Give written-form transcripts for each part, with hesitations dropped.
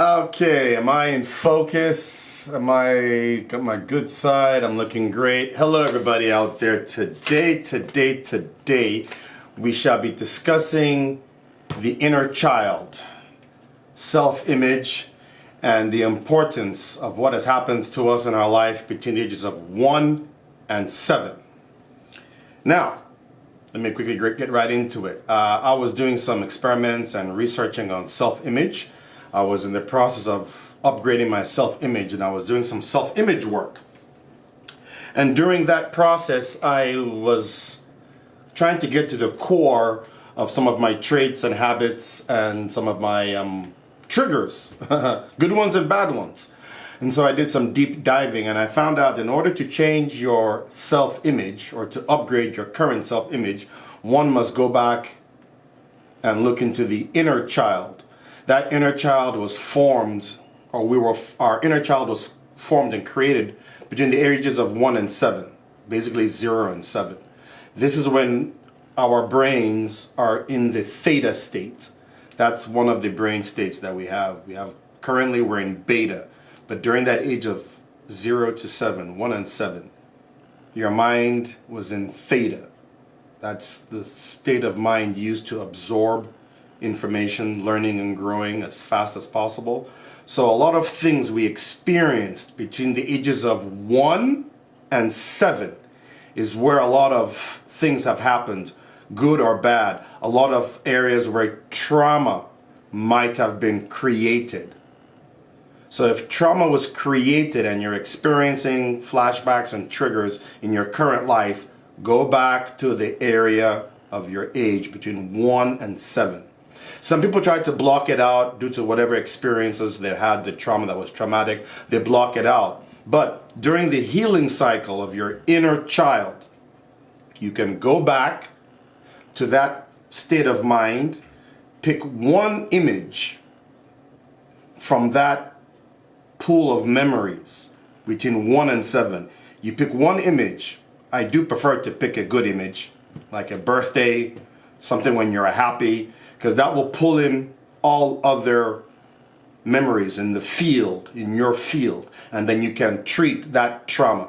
Okay, am I in focus? Am I got my good side? I'm looking great. Hello everybody out there. Today, we shall be discussing the inner child, self-image, and the importance of what has happened to us in our life between the ages of 1 and 7. Now, let me quickly get right into it. I was doing some experiments and researching on self-image. I was in the process of upgrading my self-image, and I was doing some self-image work. And during that process, I was trying to get to the core of some of my traits and habits and some of my triggers, good ones and bad ones. And so I did some deep diving, and I found out in order to change your self-image or to upgrade your current self-image, one must go back and look into the inner child. That inner child was formed, our inner child was formed and created between the ages of 1 and 7, basically 0 and 7. This is when our brains are in the theta state. That's one of the brain states that we have. Currently we're in beta, but during that age of 0 to 7, 1 and 7, your mind was in theta. That's the state of mind used to absorb information, learning and growing as fast as possible. So a lot of things we experienced between the ages of 1 and 7 is where a lot of things have happened, good or bad. A lot of areas where trauma might have been created. So if trauma was created and you're experiencing flashbacks and triggers in your current life, go back to the area of your age between 1 and 7. Some people try to block it out due to whatever experiences they had, the trauma that was traumatic. They block it out. But during the healing cycle of your inner child, you can go back to that state of mind, pick one image from that pool of memories between 1 and 7. You pick one image. I do prefer to pick a good image, like a birthday, something when you're happy, because that will pull in all other memories in the field, in your field, and then you can treat that trauma.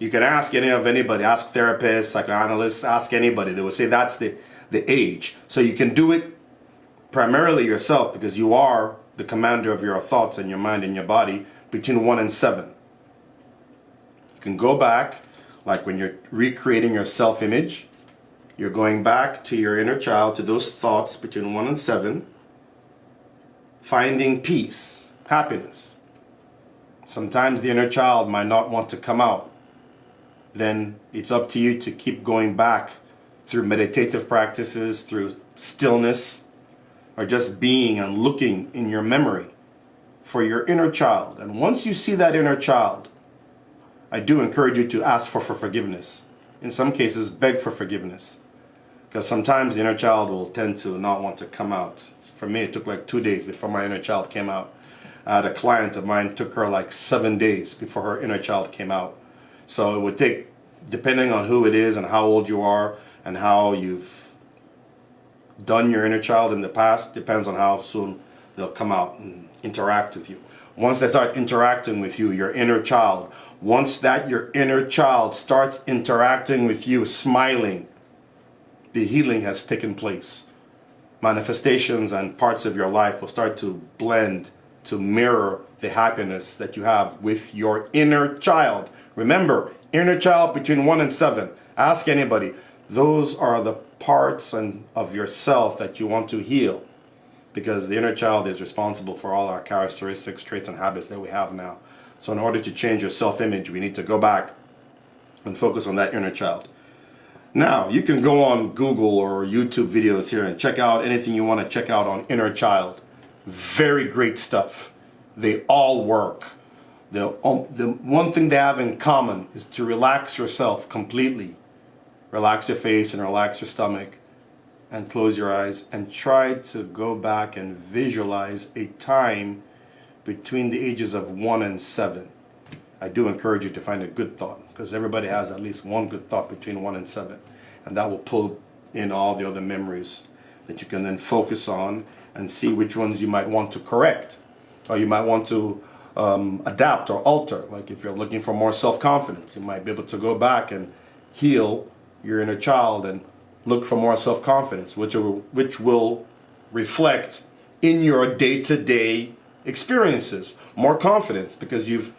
You can ask anybody, ask therapists, psychoanalysts, ask anybody. They will say that's the age. So you can do it primarily yourself because you are the commander of your thoughts and your mind and your body between 1 and 7. You can go back, like when you're recreating your self-image, you're going back to your inner child, to those thoughts between 1 and 7, finding peace, happiness. Sometimes the inner child might not want to come out. Then it's up to you to keep going back through meditative practices, through stillness, or just being and looking in your memory for your inner child. And once you see that inner child, I do encourage you to ask for forgiveness. In some cases, beg for forgiveness. Because sometimes the inner child will tend to not want to come out. For me, it took like 2 days before my inner child came out. I had a client of mine, took her like 7 days before her inner child came out. So it would take, depending on who it is and how old you are and how you've done your inner child in the past, depends on how soon they'll come out and interact with you. Once they start interacting with you, your inner child, once that your inner child starts interacting with you, smiling, the healing has taken place. Manifestations and parts of your life will start to blend to mirror the happiness that you have with your inner child. Remember, inner child between 1 and 7. Ask anybody. Those are the parts of yourself that you want to heal, because the inner child is responsible for all our characteristics, traits, and habits that we have now. So in order to change your self-image, we need to go back and focus on that inner child. Now, you can go on Google or YouTube videos here and check out anything you want to check out on inner child. Very great stuff. They all work. The one thing they have in common is to relax yourself completely. Relax your face and relax your stomach and close your eyes and try to go back and visualize a time between the ages of 1 and 7. I do encourage you to find a good thought, because everybody has at least one good thought between 1 and 7, and that will pull in all the other memories that you can then focus on and see which ones you might want to correct. or you might want to adapt or alter. Like if you're looking for more self-confidence, you might be able to go back and heal your inner child and look for more self-confidence, which will reflect in your day-to-day experiences, more confidence, because you've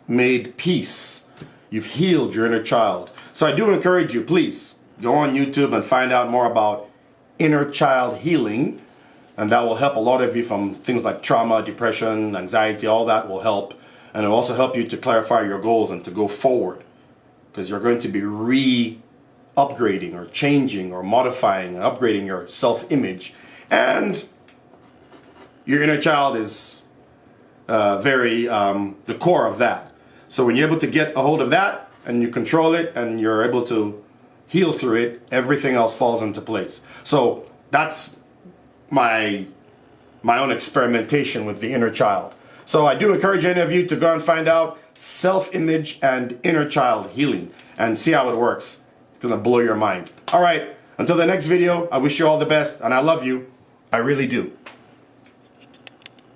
made peace. You've healed your inner child. So I do encourage you, please go on YouTube and find out more about inner child healing, and that will help a lot of you from things like trauma, depression, anxiety. All that will help, and it will also help you to clarify your goals and to go forward, because you're going to be upgrading or changing or modifying and upgrading your self-image, and your inner child is the core of that. So when you're able to get a hold of that and you control it and you're able to heal through it, everything else falls into place. So that's my own experimentation with the inner child. So I do encourage any of you to go and find out self-image and inner child healing and see how it works. It's gonna blow your mind. All right, until the next video, I wish you all the best, and I love you. I really do.